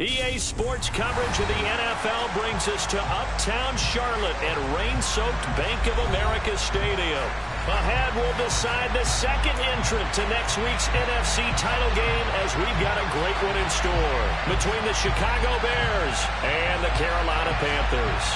EA Sports coverage of the NFL brings us to Uptown Charlotte at rain-soaked Bank of America Stadium. Ahead, we'll decide the second entrant to next week's NFC title game as we've got a great one in store between the Chicago Bears and the Carolina Panthers.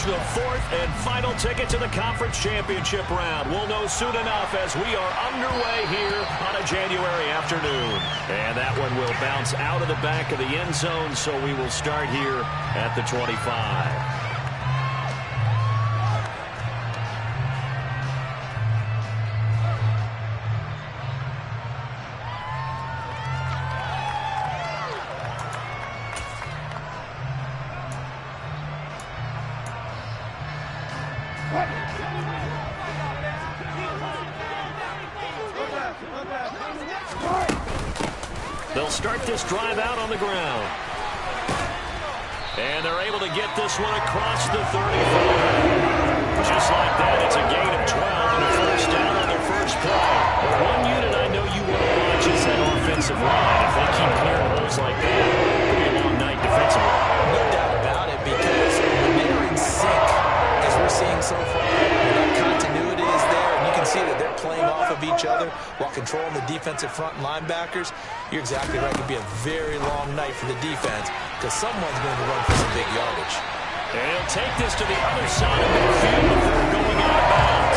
The fourth and final ticket to the conference championship round. We'll know soon enough as we are underway here on a January afternoon. And that one will bounce out of the back of the end zone, so we will start here at the 25. They'll start this drive out on the ground. And they're able to get this one across the 35. Just like that, it's a gain of 12 and a first down on their first play. One unit I know you want to watch is that offensive line. If they keep clearing holes like that, it'll be a long night defensively. No doubt about it, because when they're in sync, as we're seeing so far, that continuity is there, and you can see that they're playing off of each other while controlling the defensive front and linebackers. You're exactly right. It could be a very long night for the defense because someone's going to run for some big yardage. And he'll take this to the other side of midfield before going out of bounds.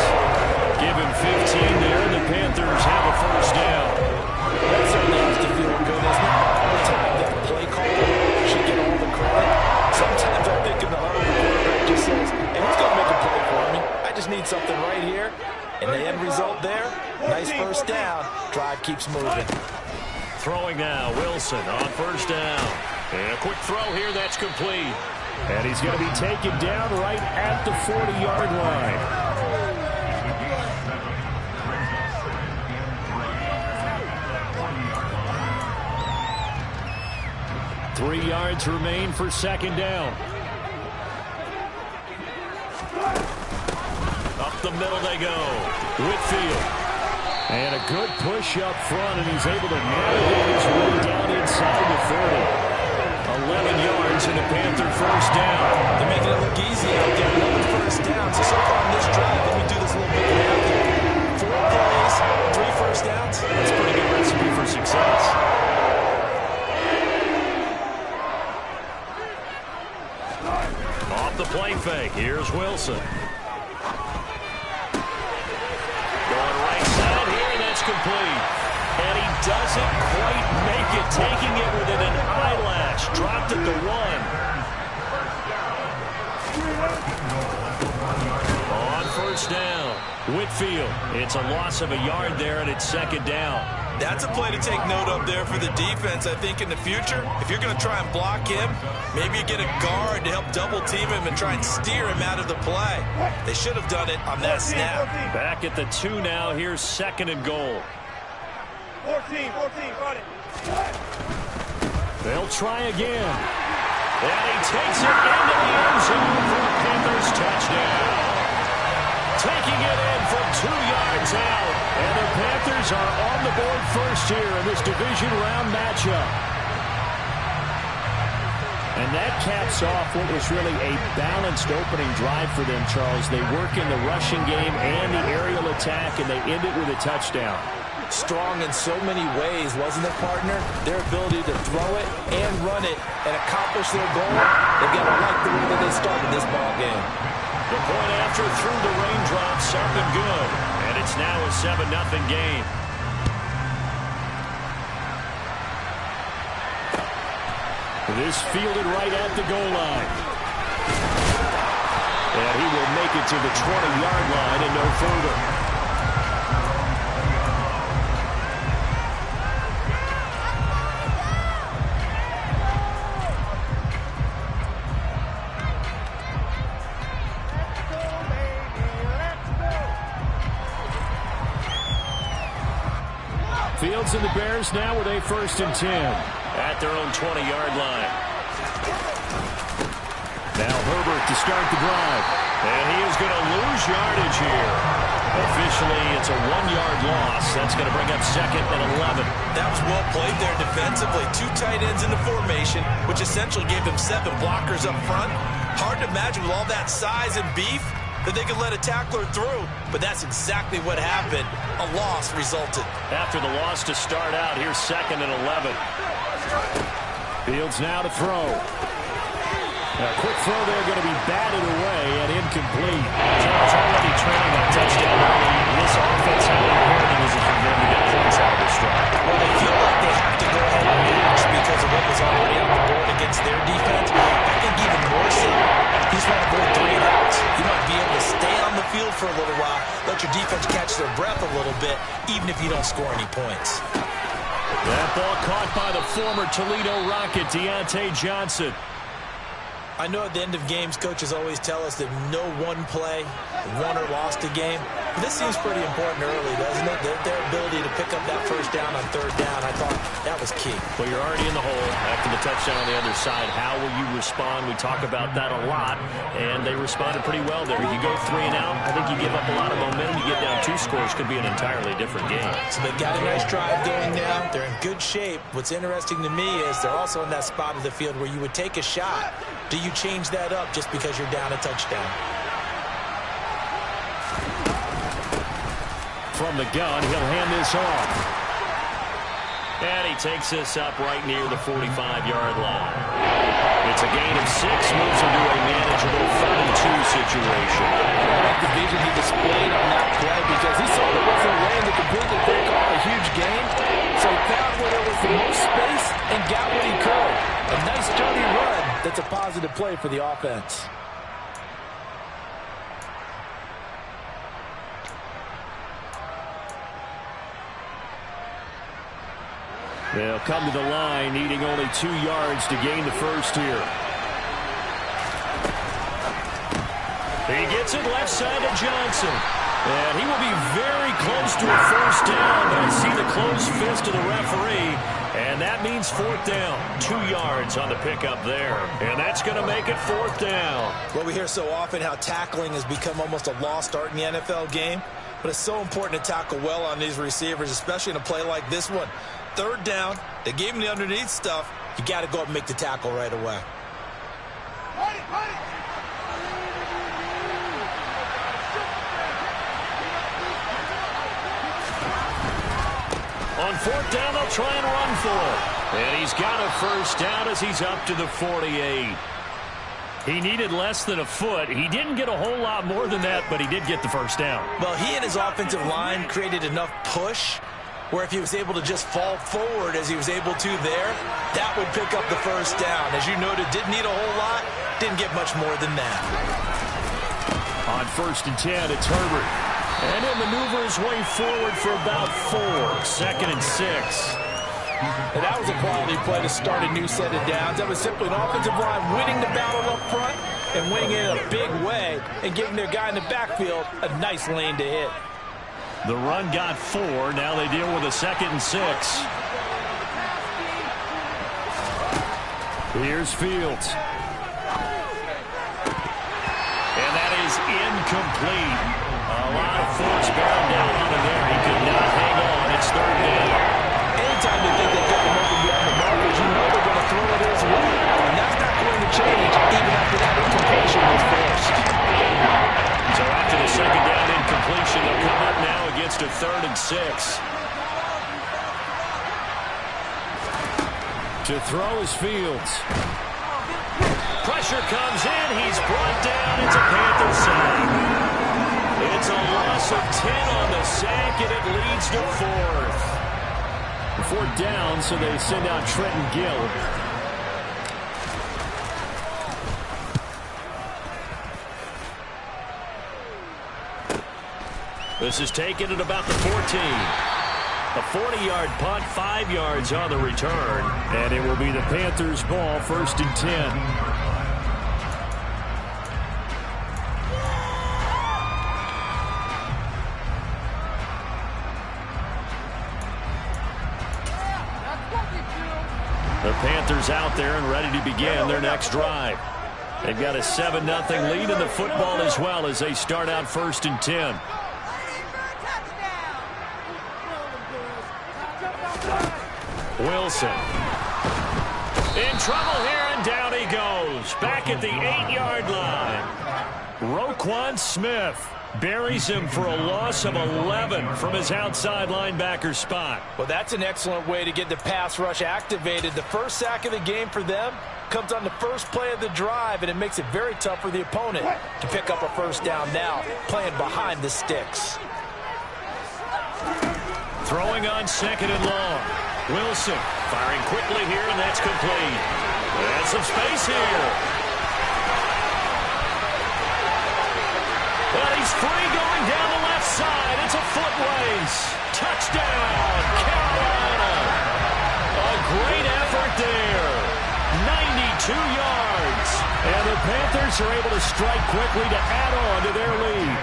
Give him 15 there, and the Panthers have a first down. That certainly has to feel good. It's not all the time that the play caller should get all the credit. Sometimes I think in the huddle, the quarterback just says, hey, who's going to make a play for me? I just need something right here. And the end result there, nice first down. Drive keeps moving. Throwing now, Wilson on first down. And a quick throw here, that's complete. And he's going to be taken down right at the 40-yard line. 3 yards remain for second down. Up the middle they go. Whitfield. And a good push up front, and he's able to navigate his way down inside the 30. 11 yards and the Panther first down. They're making it look easy out there. Another first down. So far on this drive, let me do this a little bit of 4 plays, 3 first downs. That's a pretty good recipe for success. Off the play fake. Here's Wilson. Complete. And he doesn't quite make it, taking it within an eyelash. Dropped at the 1. On first down, Whitfield. It's a loss of a yard there, and it's second down. That's a play to take note of there for the defense, I think, in the future. If you're going to try and block him, maybe you get a guard to help double-team him and try and steer him out of the play. They should have done it on that snap. Back at the 2 now. Here's second and goal. 14, got it. They'll try again. And he takes it into the end zone for a Panthers touchdown. Taking it in from 2 yards out. And the Panthers are on the board first here in this division round matchup. And that caps off what was really a balanced opening drive for them, Charles. They work in the rushing game and the aerial attack, and they end it with a touchdown. Strong in so many ways, wasn't it, partner? Their ability to throw it and run it and accomplish their goal. They've got to like the way that they started this ball game. The point after through the raindrops up and good. And it's now a 7-0 game. This fielded right at the goal line. And he will make it to the 20-yard line and no further. Fields and the Bears now with a 1st and 10. At their own 20-yard line. Now Herbert to start the drive. And he is going to lose yardage here. Officially, it's a 1-yard loss. That's going to bring up 2nd and 11. That was well played there defensively. 2 tight ends in the formation, which essentially gave them 7 blockers up front. Hard to imagine with all that size and beef that they could let a tackler through. But that's exactly what happened. A loss resulted. After the loss to start out, here's 2nd and 11. Fields now to throw. A quick throw there, going to be batted away and incomplete. Charles already trailing that touchdown early. This offense, how important is it for them to get points out of this drive? Well, they feel like they have to go ahead and match because of what was already on the board against their defense. I think even more so, he's trying to avoid 3 and outs. You might be able to stay on the field for a little while, let your defense catch their breath a little bit, even if you don't score any points. That ball caught by the former Toledo Rocket, Deontay Johnson. I know at the end of games, coaches always tell us that no one play won or lost a game. But this seems pretty important early, doesn't it? Their ability to pick up that first down on 3rd down, I thought that was key. Well, you're already in the hole after the touchdown on the other side. How will you respond? We talk about that a lot, and they responded pretty well there. You go 3 and out, I think you give up a lot of momentum. You get down 2 scores, could be an entirely different game. So they've got a nice drive going now. They're in good shape. What's interesting to me is they're also in that spot of the field where you would take a shot. Do you change that up just because you're down a touchdown? From the gun, he'll hand this off. And he takes this up right near the 45-yard line. It's a gain of 6, moves into a manageable 32 situation. I like the vision he displayed on that play because he saw there wasn't a lane to completely break off a huge gain. So he found where there was the most space and got what he could. A nice dirty run. That's a positive play for the offense. They'll come to the line, needing only 2 yards to gain the first here. He gets it left side to Johnson. And he will be very close to a first down, but I see the closed fist of the referee, and that means 4th down. 2 yards on the pickup there, and that's going to make it 4th down. Well, we hear so often how tackling has become almost a lost art in the NFL game, but it's so important to tackle well on these receivers, especially in a play like this one. 3rd down, they gave him the underneath stuff. You got to go up and make the tackle right away. On 4th down, they'll try and run for it. And he's got a first down as he's up to the 48. He needed less than a foot. He didn't get a whole lot more than that, but he did get the first down. Well, he and his offensive line created enough push where if he was able to just fall forward as he was able to there, that would pick up the first down. As you noted, didn't need a whole lot, didn't get much more than that. On 1st and 10, it's Herbert. And he'll maneuver his way forward for about 4. 2nd and 6. And that was a quality play to start a new set of downs. That was simply an offensive line winning the battle up front and winning it in a big way and giving their guy in the backfield a nice lane to hit. The run got 4. Now they deal with a 2nd and 6. Here's Fields. And that is incomplete. A lot of force bearing down on him there. He could not hang on. It's 3rd down. Anytime they think they've got him open beyond the markers, you know they're going to throw it his way. And that's not going to change even after that incompletion was forced. So after the 2nd down incompletion, they'll come up now against a 3rd and 6. To throw is Fields. Pressure comes in. He's brought down. It's a Panther sack. It's a loss of 10 on the sack, and it leads to 4th. 4th down, so they send out Trenton Gill. This is taken at about the 14. A 40-yard punt, 5 yards on the return. And it will be the Panthers' ball, 1st and 10. The Panthers out there and ready to begin their next drive. They've got a 7-0 lead in the football as well as they start out 1st and 10. Wilson. In trouble here, and down he goes. Back at the 8-yard line. Roquan Smith buries him for a loss of 11 from his outside linebacker spot. Well, that's an excellent way to get the pass rush activated. The first sack of the game for them comes on the first play of the drive, and it makes it very tough for the opponent to pick up a first down now, playing behind the sticks. Throwing on 2nd and long. Wilson firing quickly here, and that's complete. And some space here. But he's free going down the left side. It's a foot race. Touchdown, Carolina. A great effort there. 92 yards. And the Panthers are able to strike quickly to add on to their lead.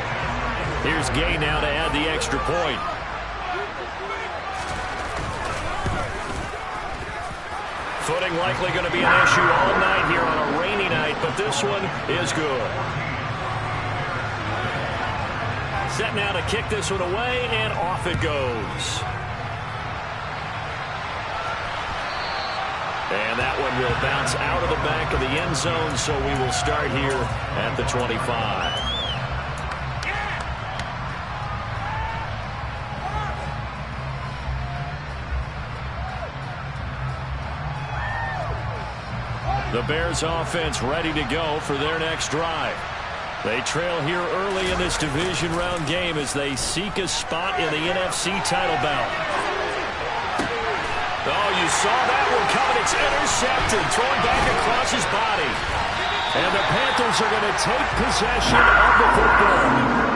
Here's Gay now to add the extra point. Footing likely going to be an issue all night here on a rainy night, but this one is good. Set now to kick this one away, and off it goes. And that one will bounce out of the back of the end zone, so we will start here at the 25. The Bears offense ready to go for their next drive. They trail here early in this division round game as they seek a spot in the NFC title bout. Oh, you saw that one coming. It's intercepted, thrown back across his body. And the Panthers are going to take possession of the football.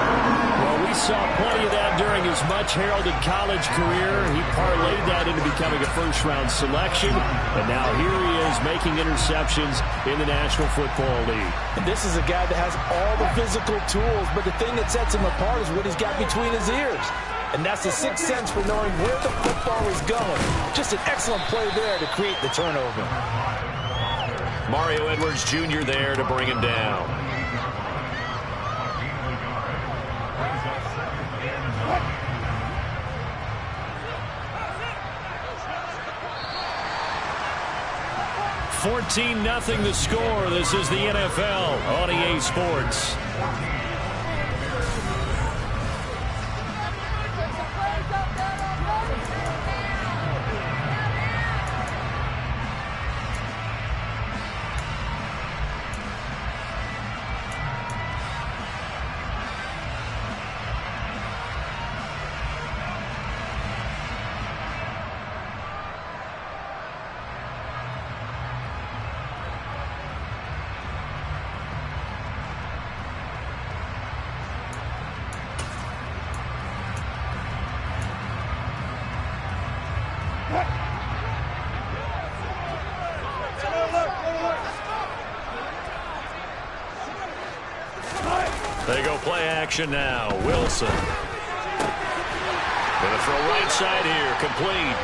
Well, we saw plenty of that during his much-heralded college career. He parlayed that into becoming a first-round selection. And now here he is making interceptions in the National Football League. And this is a guy that has all the physical tools, but the thing that sets him apart is what he's got between his ears. And that's the sixth sense for knowing where the football is going. Just an excellent play there to create the turnover. Mario Edwards Jr. there to bring him down. $14-0 the score. This is the NFL on EA Sports. They go play action now. Wilson. Going to throw right side here. Complete.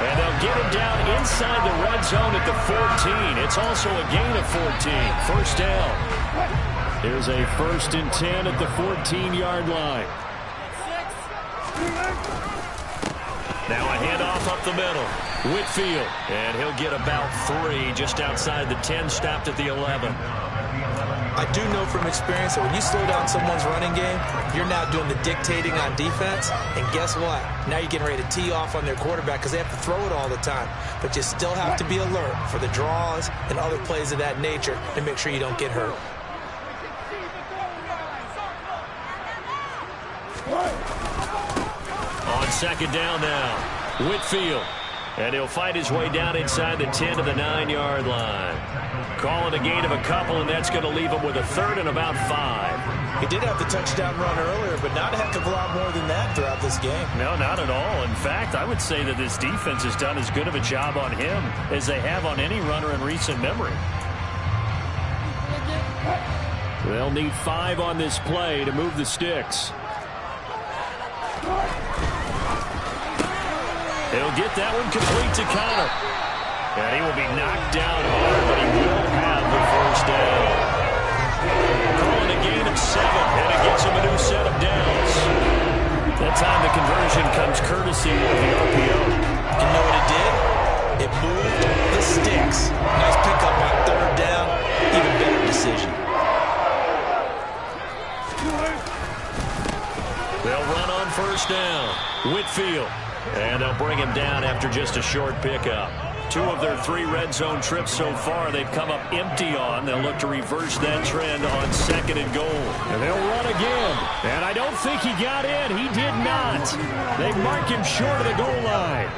And they'll get him down inside the red zone at the 14. It's also a gain of 14. First down. Here's a 1st and 10 at the 14-yard line. Now a handoff up the middle. Whitfield. And he'll get about 3 just outside the 10, stopped at the 11. I do know from experience that when you slow down someone's running game, you're now doing the dictating on defense. And guess what? Now you're getting ready to tee off on their quarterback because they have to throw it all the time. But you still have to be alert for the draws and other plays of that nature to make sure you don't get hurt. On 2nd down now, Whitfield. And he'll fight his way down inside the 10 to the 9-yard line. Calling a gain of a couple, and that's going to leave him with a 3rd and about 5. He did have the touchdown run earlier, but not a heck of a lot more than that throughout this game. No, not at all. In fact, I would say that this defense has done as good of a job on him as they have on any runner in recent memory. They'll need 5 on this play to move the sticks. He'll get that one complete to Connor. And he will be knocked down hard, but he will have the 1st first down. Calling a gain of 7, and it gets him a new set of downs. That time the conversion comes courtesy of the RPO. You know what it did? It moved the sticks. Nice pickup on third down. Even better decision. They'll run on first down. Whitfield. And they'll bring him down after just a short pickup. 2 of their 3 red zone trips so far they've come up empty on. They'll look to reverse that trend on 2nd and goal. And they'll run again. And I don't think he got in. He did not. They mark him short of the goal line.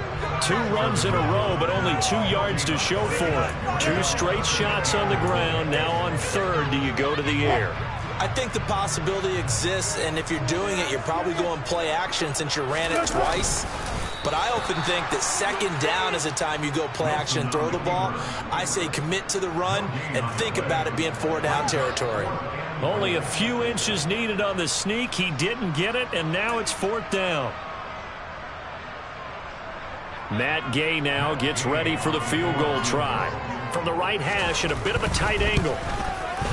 2 runs in a row, but only 2 yards to show for it. 2 straight shots on the ground. Now on 3rd, do you go to the air? I think the possibility exists, and if you're doing it, you're probably going play action since you ran it twice. But I often think that 2nd down is the time you go play action and throw the ball. I say commit to the run and think about it being 4 down territory. Only a few inches needed on the sneak. He didn't get it, and now it's 4th down. Matt Gay now gets ready for the field goal try. From the right hash at a bit of a tight angle.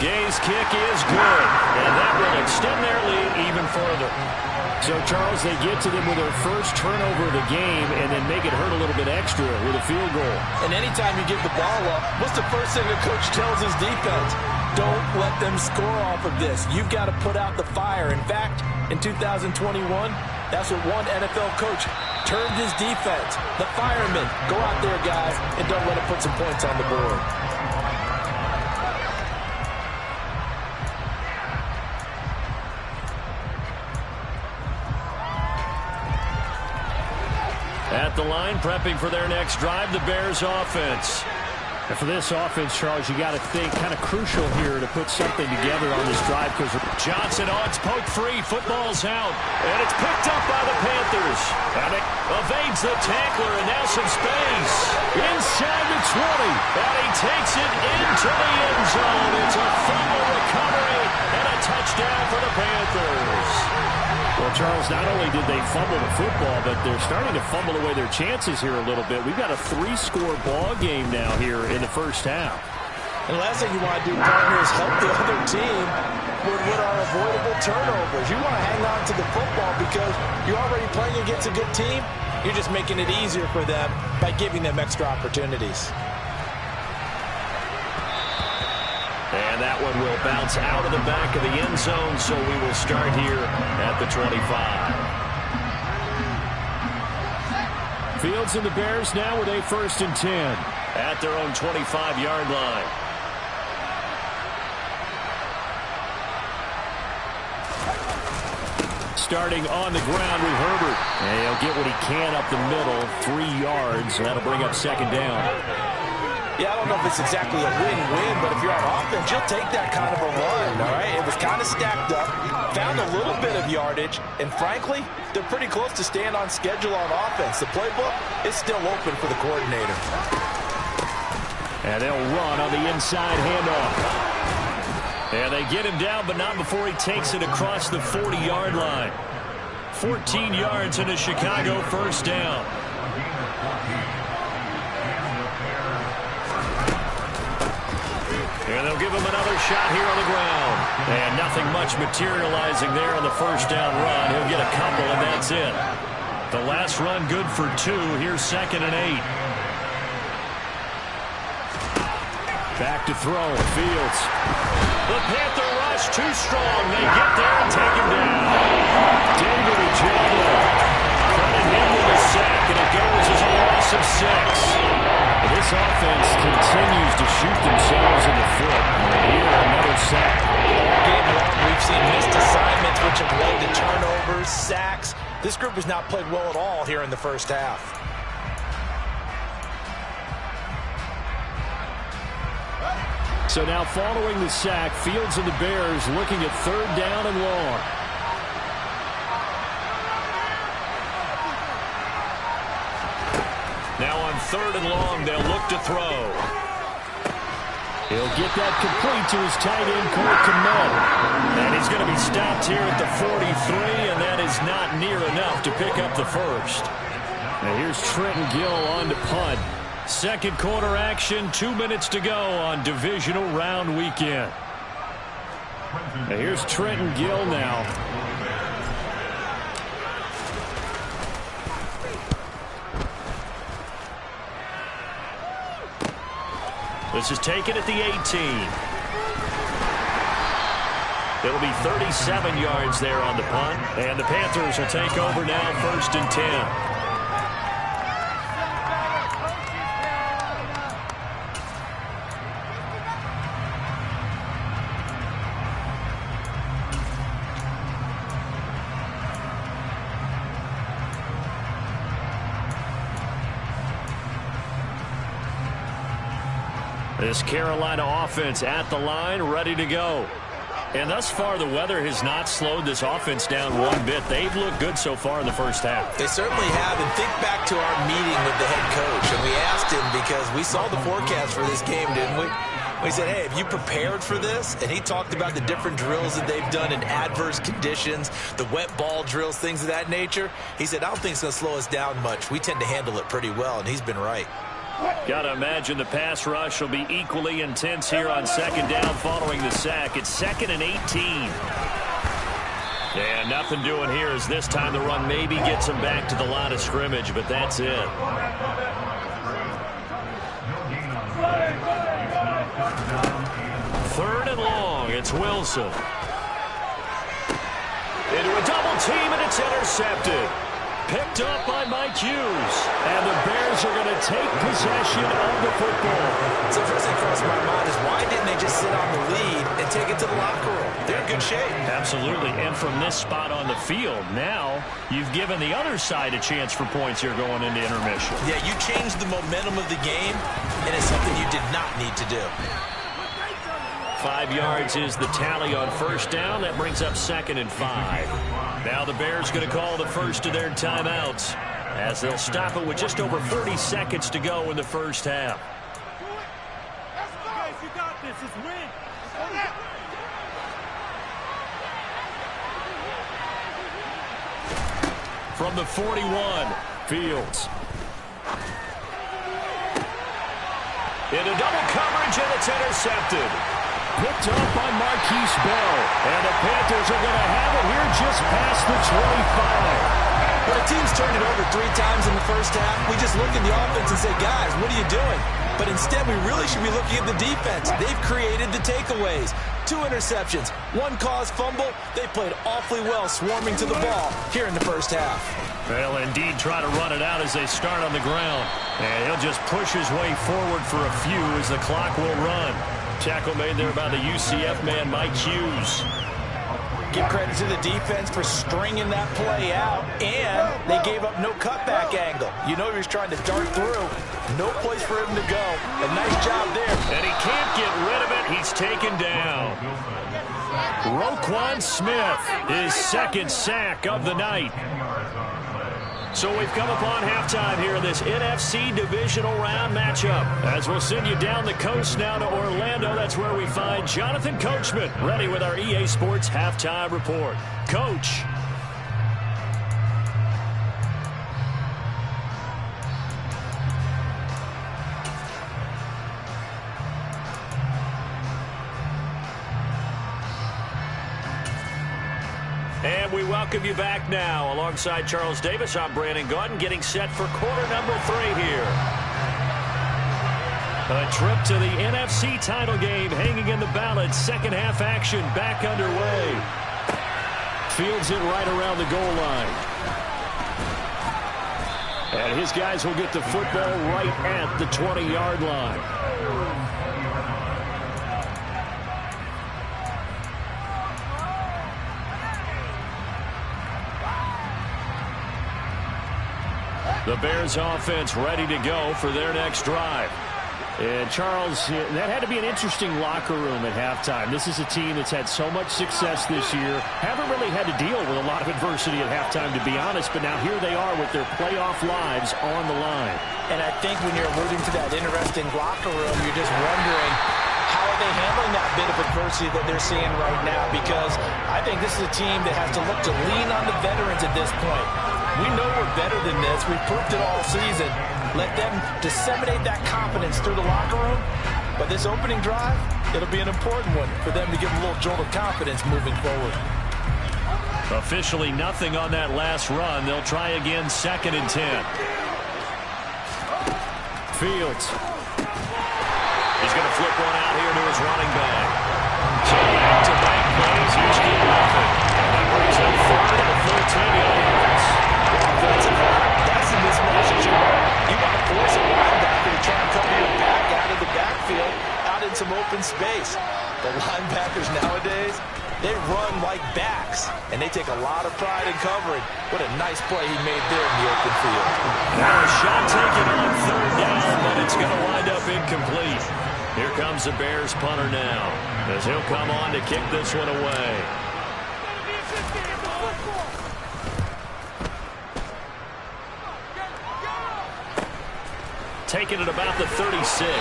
Gay's kick is good, and that will extend their lead even further. So, Charles, they get to them with their first turnover of the game and then make it hurt a little bit extra with a field goal. And anytime you give the ball up, what's the first thing the coach tells his defense? Don't let them score off of this. You've got to put out the fire. In fact, in 2021, that's what one NFL coach termed his defense. The firemen. Go out there, guys, and don't let it put some points on the board. At the line, prepping for their next drive, the Bears offense. And for this offense, Charles, you got to think kind of crucial here to put something together on this drive because Johnson on its poke free. Football's out. And it's picked up by the Panthers. And it evades the tackler, and now some space. Inside the 20. And he takes it into the end zone. It's a fumble recovery and a touchdown for the Panthers. Well, Charles, not only did they fumble the football, but they're starting to fumble away their chances here a little bit. We've got a 3-score ball game now here in the first half. And the last thing you want to do, partner, is help the other team with what are avoidable turnovers. You want to hang on to the football because you're already playing against a good team. You're just making it easier for them by giving them extra opportunities. And that one will bounce out of the back of the end zone, so we will start here at the 25. Fields and the Bears now with a 1st and 10. At their own 25-yard line. Starting on the ground with Herbert. And he'll get what he can up the middle, 3 yards, and that'll bring up 2nd down. Yeah, I don't know if it's exactly a win-win, but if you're on offense, you'll take that kind of a run, all right? It was kind of stacked up, found a little bit of yardage, and frankly, they're pretty close to staying on schedule on offense. The playbook is still open for the coordinator. And they'll run on the inside handoff. And they get him down, but not before he takes it across the 40-yard line. 14 yards and a Chicago 1st down. And they'll give him another shot here on the ground. And nothing much materializing there on the 1st down run. He'll get a couple, and that's it. The last run good for 2. Here's 2nd and 8. Back to throw. Fields. The Panther rush too strong. They get there and take him down. David Ojabo. Credit him with a sack, and it goes as a loss of 6. This offense continues to shoot themselves in the foot. Here, another sack. All game long, we've seen missed assignments, which have led to turnovers, sacks. This group has not played well at all here in the first half. So now following the sack, Fields and the Bears looking at 3rd down and long. Now on 3rd and long, they'll look to throw. He'll get that complete to his tight end, Cole Kmet. And he's going to be stopped here at the 43, and that is not near enough to pick up the 1st. Now here's Trenton Gill on to punt. Second quarter action, 2 minutes to go on divisional round weekend. Now here's Trenton Gill now. This is taken at the 18. It'll be 37 yards there on the punt. And the Panthers will take over now, 1st and 10. This Carolina offense at the line, ready to go. And thus far, the weather has not slowed this offense down one bit. They've looked good so far in the first half. They certainly have. And think back to our meeting with the head coach. And we asked him because we saw the forecast for this game, didn't we? We said, hey, have you prepared for this? And he talked about the different drills that they've done in adverse conditions, the wet ball drills, things of that nature. He said, I don't think it's going to slow us down much. We tend to handle it pretty well, and he's been right. Got to imagine the pass rush will be equally intense here on second down following the sack. It's 2nd and 18. And nothing doing here as this time the run maybe gets him back to the line of scrimmage, but that's it. 3rd and long. It's Wilson. Into a double team, and it's intercepted. Picked up by Mike Hughes. And the Bears are going to take possession of the football. So first thing crossed my mind is why didn't they just sit on the lead and take it to the locker room? They're in good shape. Absolutely. And from this spot on the field, now you've given the other side a chance for points here going into intermission. Yeah, you changed the momentum of the game, and it's something you did not need to do. 5 yards is the tally on first down. That brings up 2nd and 5. Now the Bears going to call the first of their timeouts as they'll stop it with just over 40 seconds to go in the first half. Guys, you got this. It's win. From the 41, Fields. Into double coverage, and it's intercepted. Picked up by Marquise Bell. And the Panthers are going to have it here just past the 25. When a team's turned it over 3 times in the first half, we just look at the offense and say, guys, what are you doing? But instead, we really should be looking at the defense. They've created the takeaways. 2 interceptions, 1 caused fumble. They played awfully well swarming to the ball here in the first half. They'll indeed try to run it out as they start on the ground. And he'll just push his way forward for a few as the clock will run. Tackle made there by the UCF man, Mike Hughes. Give credit to the defense for stringing that play out, and they gave up no cutback angle. You know he was trying to dart through. No place for him to go. A nice job there. And he can't get rid of it. He's taken down. Roquan Smith, his 2nd sack of the night. So we've come upon halftime here in this NFC divisional round matchup. As we'll send you down the coast now to Orlando, that's where we find Jonathan Coachman, ready with our EA Sports halftime report. Coach. And we welcome you back now. Alongside Charles Davis, I'm Brandon Gaudin, getting set for quarter number 3 here. A trip to the NFC title game hanging in the balance. Second half action back underway. Fields it right around the goal line. And his guys will get the football right at the 20-yard line. The Bears offense ready to go for their next drive. And Charles, that had to be an interesting locker room at halftime. This is a team that's had so much success this year. Haven't really had to deal with a lot of adversity at halftime, to be honest. But now here they are with their playoff lives on the line. And I think when you're alluding to that interesting locker room, you're just wondering, how are they handling that bit of adversity that they're seeing right now? Because I think this is a team that has to look to lean on the veterans at this point. We know we're better than this. We've proved it all season. Let them disseminate that confidence through the locker room. But this opening drive, it'll be an important one for them to give them a little jolt of confidence moving forward. Officially nothing on that last run. They'll try again, 2nd and 10. Fields. He's going to flip one out here to his running back. So back-to-back plays, Houston nothing. And that brings up 3rd and 14 yards. Offensive line, that's the mismatch that you want. You want to force a linebacker to try and cover your back out of the backfield, out in some open space. The linebackers nowadays, they run like backs, and they take a lot of pride in covering. What a nice play he made there in the open field. Now a shot taken on 3rd down, but it's going to wind up incomplete. Here comes the Bears punter now, as he'll come on to kick this one away. Taking it about the 36.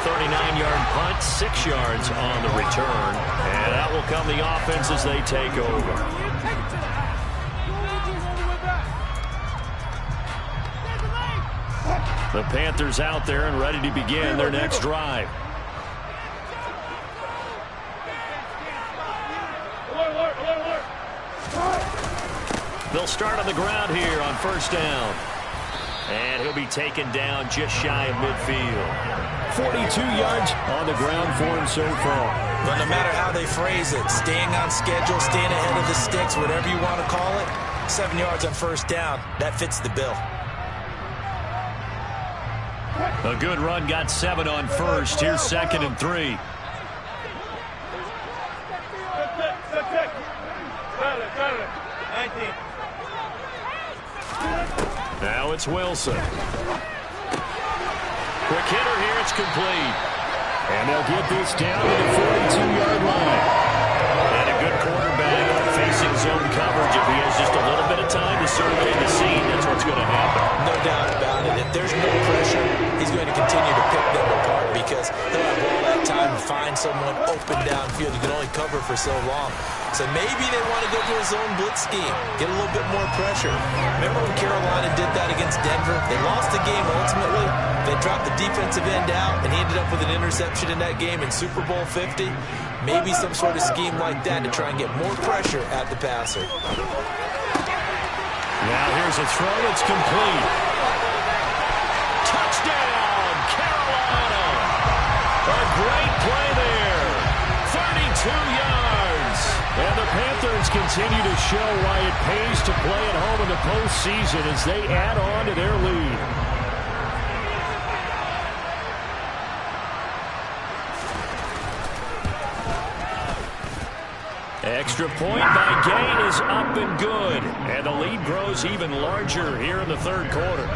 39-yard punt, 6 yards on the return. And out will come the offense as they take over. The Panthers out there and ready to begin their next drive. They'll start on the ground here on 1st down. And he'll be taken down just shy of midfield. 42 yards on the ground for him so far. But no matter how they phrase it, staying on schedule, staying ahead of the sticks, whatever you want to call it, 7 yards on 1st down, that fits the bill. A good run got 7 on 1st. Here's 2nd and 3. Now it's Wilson. Quick hitter here. It's complete. And they'll get this down to the 42-yard line. And a good quarterback facing zone coverage. If he has just a little bit of time to survey the scene, that's what's going to happen. No doubt about it. If there's no pressure, he's going to continue to pick them apart because he'll have all that time to find someone open downfield. You can only cover for so long. So maybe they want to go to a zone blitz scheme, get a little bit more pressure. Remember when Carolina did that against Denver? They lost the game ultimately. They dropped the defensive end out, and he ended up with an interception in that game in Super Bowl 50. Maybe some sort of scheme like that to try and get more pressure at the passer. Now here's a throw. It's complete. Touchdown, Carolina. A great play there. 32 yards. And the Panthers continue to show why it pays to play at home in the postseason as they add on to their lead. Extra point by Gain is up and good. And the lead grows even larger here in the 3rd quarter.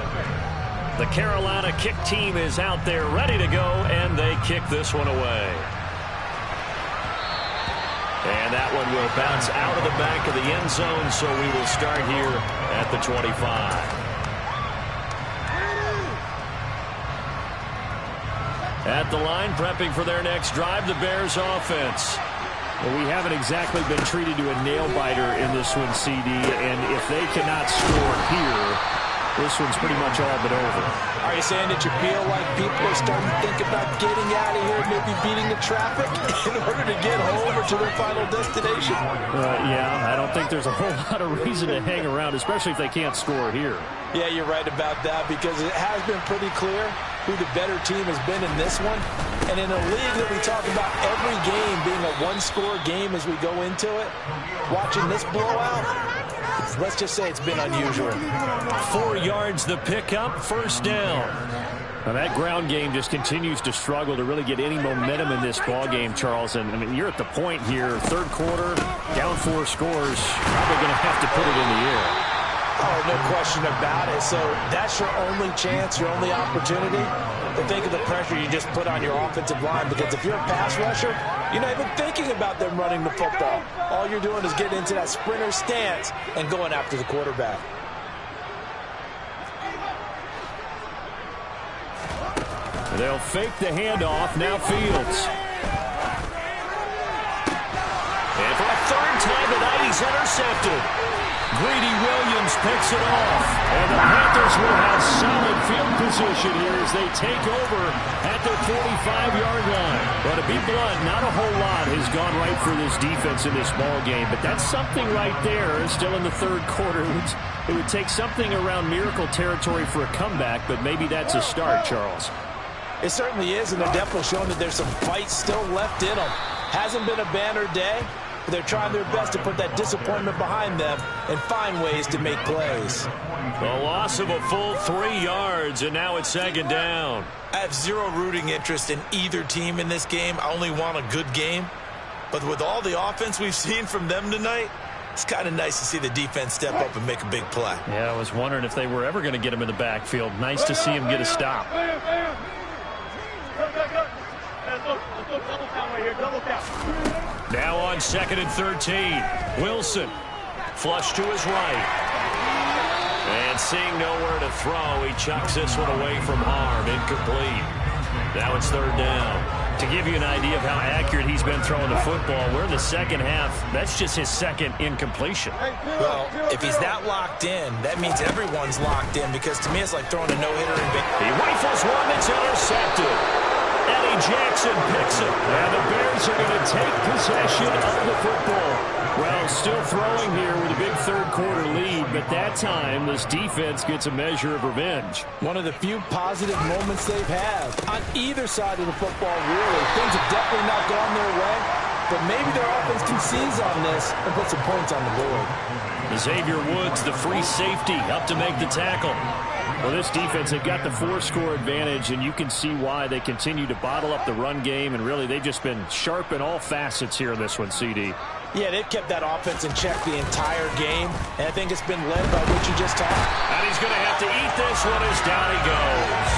The Carolina kick team is out there ready to go, and they kick this one away. And that one will bounce out of the back of the end zone, so we will start here at the 25. At the line, prepping for their next drive, the Bears offense. Well, we haven't exactly been treated to a nail-biter in this one, CD, and if they cannot score here, this one's pretty much all but over. Are you saying that you feel like people are starting to think about getting out of here, maybe beating the traffic in order to get home or to their final destination? Yeah, I don't think there's a whole lot of reason to hang around, especially if they can't score here. Yeah, you're right about that because it has been pretty clear who the better team has been in this one. And in a league that we talk about every game being a one-score game as we go into it, watching this blowout, let's just say it's been unusual. 4 yards the pickup, 1st down. Now that ground game just continues to struggle to really get any momentum in this ball game, Charles. And I mean, you're at the point here, 3rd quarter, down 4 scores, probably going to have to put it in the air. Oh, no question about it. So that's your only chance, your only opportunity to think of the pressure you just put on your offensive line. Because if you're a pass rusher, you're not even thinking about them running the football. All you're doing is getting into that sprinter stance and going after the quarterback. They'll fake the handoff. Now Fields. And for a 3rd time tonight, he's intercepted. Greedy Williams picks it off. And the Panthers will have solid field position here as they take over at their 45-yard line. But to be blunt, not a whole lot has gone right for this defense in this ball game. But that's something right there. Still in the third quarter. It would take something around miracle territory for a comeback, but maybe that's a start, Charles. It certainly is, and they're definitely showing that there's some fight still left in them. Hasn't been a banner day, but they're trying their best to put that disappointment behind them and find ways to make plays. A loss of a full 3 yards, and now it's second down. I have zero rooting interest in either team in this game. I only want a good game. But with all the offense we've seen from them tonight, it's kind of nice to see the defense step up and make a big play. Yeah, I was wondering if they were ever going to get him in the backfield. Nice to see him get a stop. Now on 2nd and 13. Wilson. Flush to his right. And seeing nowhere to throw, he chucks this one away from harm. Incomplete. Now it's third down. To give you an idea of how accurate he's been throwing the football, we're in the second half. That's just his second incompletion. Well, if he's that locked in, that means everyone's locked in, because to me it's like throwing a no-hitter in big. He rifles one that's intercepted. Eddie Jackson picks it. And the Bears are going to take possession of the football. Well, still throwing here with a big third-quarter lead, but that time this defense gets a measure of revenge. One of the few positive moments they've had on either side of the football, really. Things have definitely not gone their way, but maybe their offense can seize on this and put some points on the board. Xavier Woods, the free safety, up to make the tackle. Well, this defense, they've got the 4-score advantage, and you can see why they continue to bottle up the run game, and really they've just been sharp in all facets here in this one, CD. Yeah, they've kept that offense in check the entire game, and I think it's been led by what you just talked. And he's going to have to eat this one as down he goes.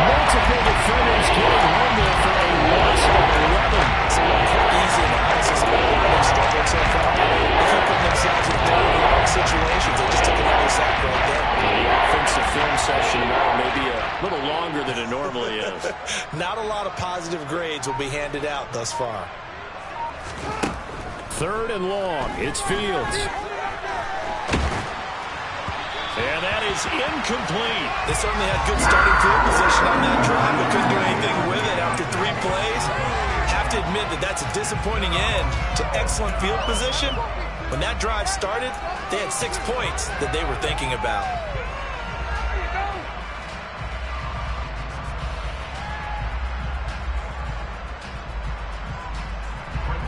Multiple defenders getting home there for a loss of 11. It's a pretty easy analysis of why they've struggled so far. They keep putting themselves in very long situations. They just took another sack right there. The offensive film session tomorrow may be a little longer than it normally is. Not a lot of positive grades will be handed out thus far. Third and long. It's Fields. And that is incomplete. They certainly had good starting field position on that drive, but couldn't do anything with it after 3 plays. Have to admit that that's a disappointing end to excellent field position. When that drive started, they had 6 points that they were thinking about.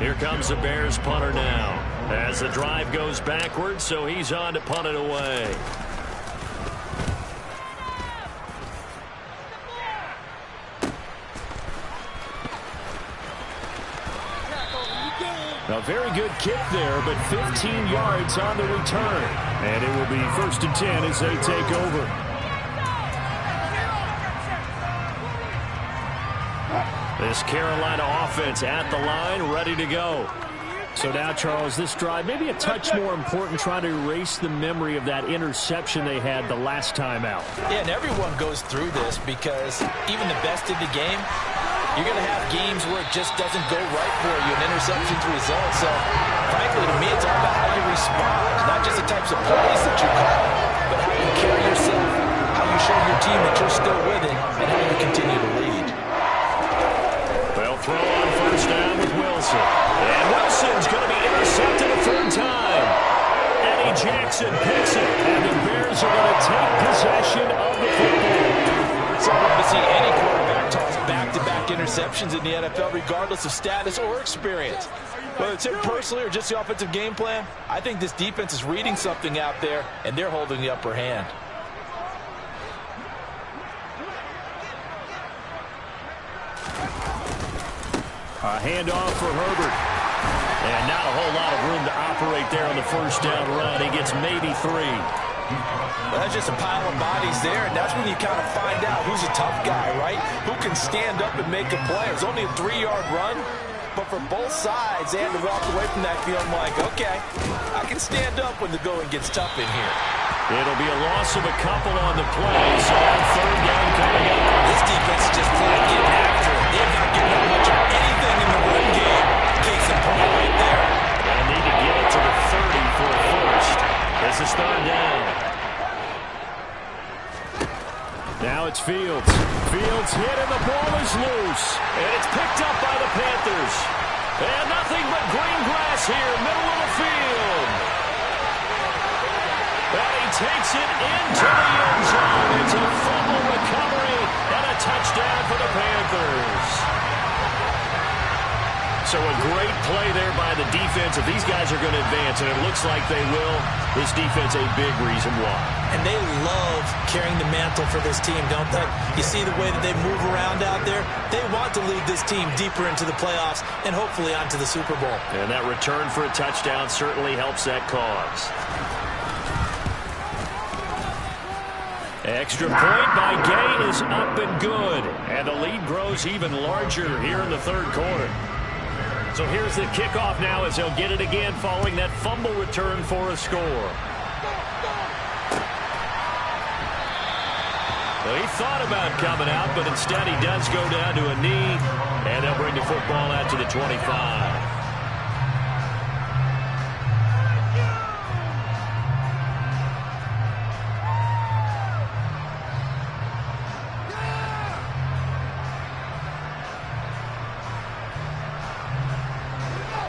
Here comes the Bears punter now. As the drive goes backwards, so he's on to punt it away. A very good kick there, but 15 yards on the return. And it will be 1st and 10 as they take over. This Carolina offense at the line, ready to go. So now, Charles, this drive maybe a touch more important, trying to erase the memory of that interception they had the last time out. Yeah, and everyone goes through this because even the best in the game, you're going to have games where it just doesn't go right for you, and interceptions result. So, frankly, to me, it's all about how you respond, not just the types of plays that you call, but how you carry yourself, how you show your team that you're still with it, and how you continue to lead. They'll throw on 1st down with Wilson. And Wilson's going to be intercepted a 3rd time. Eddie Jackson picks it, and the Bears are going to take possession of the football. It's hard to see any quarterback toss back-to-back interceptions in the NFL, regardless of status or experience. Whether it's him personally or just the offensive game plan, I think this defense is reading something out there, and they're holding the upper hand. A handoff for Herbert. And not a whole lot of room to operate there on the 1st down run. He gets maybe 3. Well, that's just a pile of bodies there, and that's when you kind of find out who's a tough guy, right? Who can stand up and make a play. It was only a 3-yard run, but for both sides, they had to walk away from that feeling like, okay, I can stand up when the going gets tough in here. It'll be a loss of a couple on the play, so on 3rd down coming up. This defense just can't get after it. They've not given up much of anything in the run game. Case in point right there. They'll need to get it to the 30 for a 1st. This is third down. Now it's Fields. Fields hit and the ball is loose. And it's picked up by the Panthers. And nothing but green grass here, middle of the field. And he takes it into the end zone. It's a fumble recovery and a touchdown for the Panthers. So a great play there by the defense. If these guys are going to advance, and it looks like they will, this defense a big reason why. And they love carrying the mantle for this team, don't they? You see the way that they move around out there? They want to lead this team deeper into the playoffs and hopefully onto the Super Bowl. And that return for a touchdown certainly helps that cause. Extra point by Gay is up and good. And the lead grows even larger here in the third quarter. So here's the kickoff now as he'll get it again following that fumble return for a score. Well, he thought about coming out, but instead he does go down to a knee, and they'll bring the football out to the 25.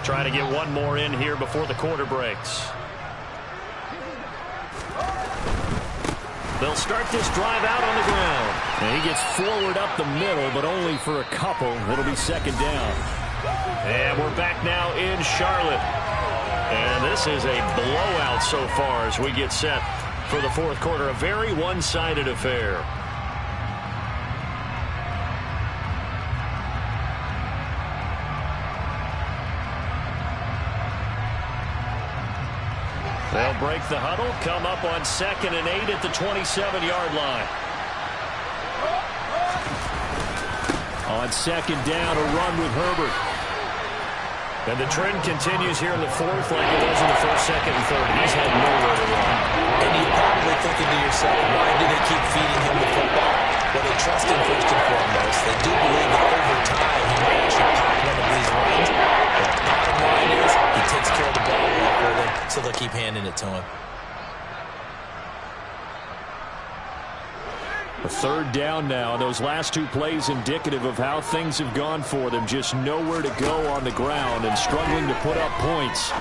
Trying to get one more in here before the quarter breaks. They'll start this drive out on the ground. And he gets forward up the middle, but only for a couple. It'll be second down. And we're back now in Charlotte. And this is a blowout so far as we get set for the fourth quarter. A very one-sided affair. They'll break the huddle, come up on 2nd and 8 at the 27-yard line. On second down, a run with Herbert. And the trend continues here in the fourth like it was in the first, second, and third. He's had nowhere to run. And you're probably thinking to yourself, why do they keep feeding him the football? Well, they trust him first and foremost. They do believe that over time he might actually pop one of these runs. But the bottom line is he takes care of the ball well for them, so they'll keep handing it to him. A third down now. Those last two plays indicative of how things have gone for them. Just nowhere to go on the ground and struggling to put up points.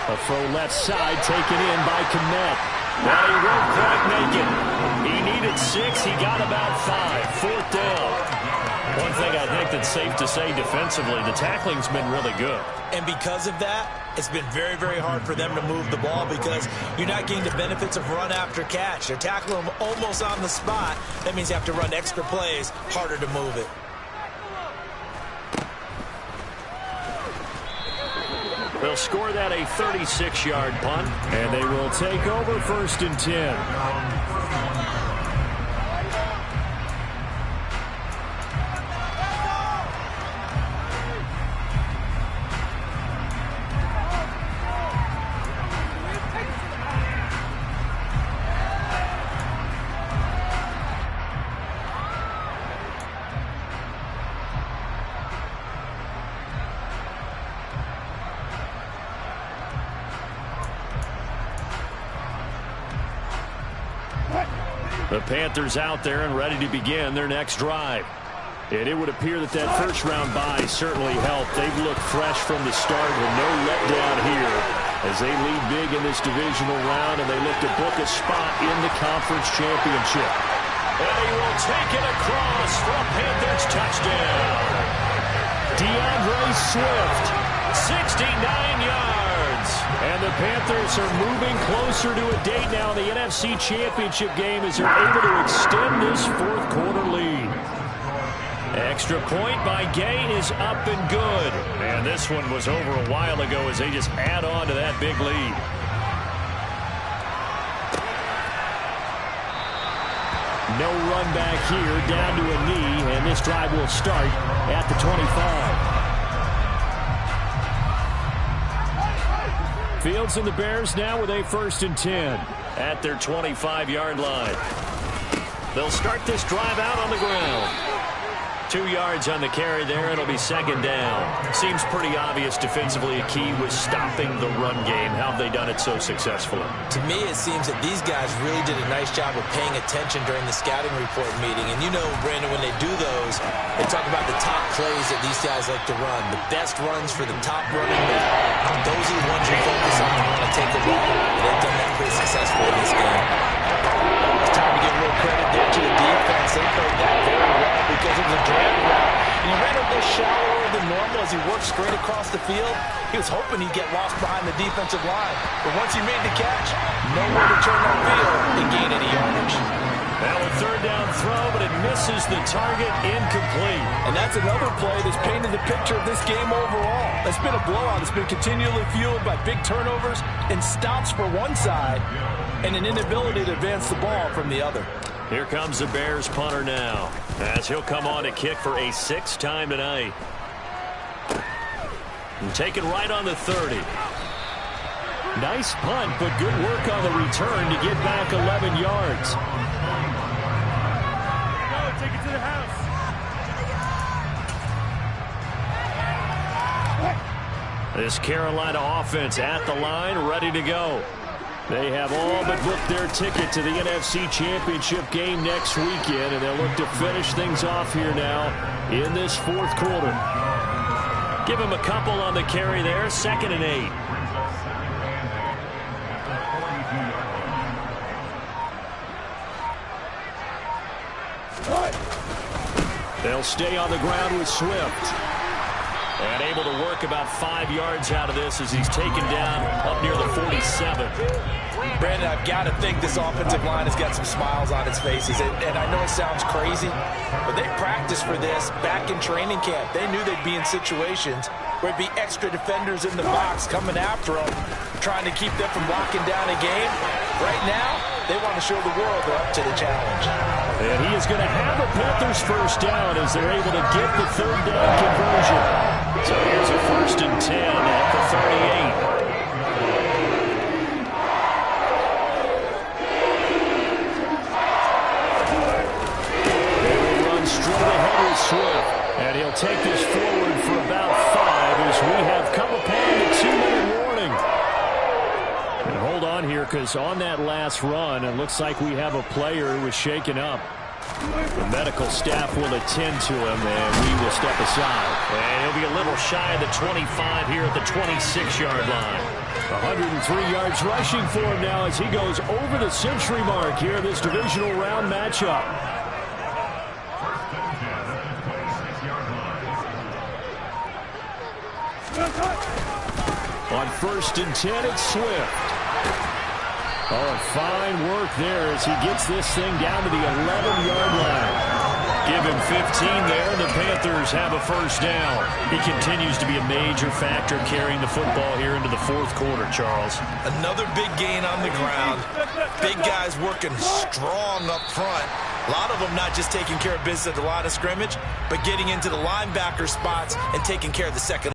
A throw left side taken in by Kmet. Well, he won't quite make it. He needed 6. He got about 5. Fourth down. One thing I think that's safe to say defensively, the tackling's been really good. And because of that, it's been very, very hard for them to move the ball because you're not getting the benefits of run after catch. They're tackling them almost on the spot. That means you have to run extra plays, harder to move it. They'll score that a 36-yard punt. And they will take over 1st and 10. The Panthers out there and ready to begin their next drive. And it would appear that first-round bye certainly helped. They've looked fresh from the start with no letdown here as they lead big in this divisional round, and they look to book a spot in the conference championship. And he will take it across for a Panthers touchdown. DeAndre Swift, 69 yards. And the Panthers are moving closer to a date now in the NFC Championship game as they're able to extend this fourth quarter lead. Extra point by Gay is up and good. And this one was over a while ago as they just add on to that big lead. No run back here, down to a knee, and this drive will start at the 25. Fields and the Bears now with a 1st and 10 at their 25-yard line. They'll start this drive out on the ground. 2 yards on the carry there. It'll be second down. Seems pretty obvious defensively a key was stopping the run game. How have they done it so successfully? To me, it seems that these guys really did a nice job of paying attention during the scouting report meeting. And you know, Brandon, when they do those, they talk about the top plays that these guys like to run, the best runs for the top running back. Those are the ones you focus on and want to take a run. They've done that pretty successfully in this game. It's time to give a little credit there to the defense. They played that very well because it was a drag route. And he ran a little shallower than normal as he worked straight across the field. He was hoping he'd get lost behind the defensive line. But once he made the catch, nowhere to turn that field and gain any yardage. Now a third down throw, but it misses the target, incomplete. And that's another play that's painted the picture of this game overall. It's been a blowout. It's been continually fueled by big turnovers and stops for one side and an inability to advance the ball from the other. Here comes the Bears punter now, as he'll come on to kick for a 6th time tonight. And taken right on the 30. Nice punt, but good work on the return to get back 11 yards. Take it to the house. This Carolina offense at the line, ready to go. They have all but booked their ticket to the NFC Championship game next weekend, and they'll look to finish things off here now in this 4th quarter. Give them a couple on the carry there, 2nd and 8. They'll stay on the ground with Swift. And able to work about 5 yards out of this as he's taken down up near the 47. Brandon, I've got to think this offensive line has got some smiles on its faces. And I know it sounds crazy, but they practiced for this back in training camp. They knew they'd be in situations where it'd be extra defenders in the box coming after them, trying to keep them from locking down a game. Right now, they want to show the world they're up to the challenge. And he is going to have a Panthers first down as they're able to get the 3rd down conversion. So here's a 1st and 10 at the 38. They will run straight ahead with Swift. And he'll take this forward for about 5 as we have come upon the 2-minute warning. And hold on here, because on that last run, it looks like we have a player who was shaken up. The medical staff will attend to him, and we will step aside. And he'll be a little shy of the 25 here at the 26-yard line. 103 yards rushing for him now as he goes over the century mark here in this divisional round matchup. On 1st and 10, it's Swift. Oh, fine work there as he gets this thing down to the 11-yard line. Give him 15 there, and the Panthers have a first down. He continues to be a major factor carrying the football here into the 4th quarter, Charles. Another big gain on the ground. Big guys working strong up front. A lot of them not just taking care of business at the line of scrimmage, but getting into the linebacker spots and taking care of the second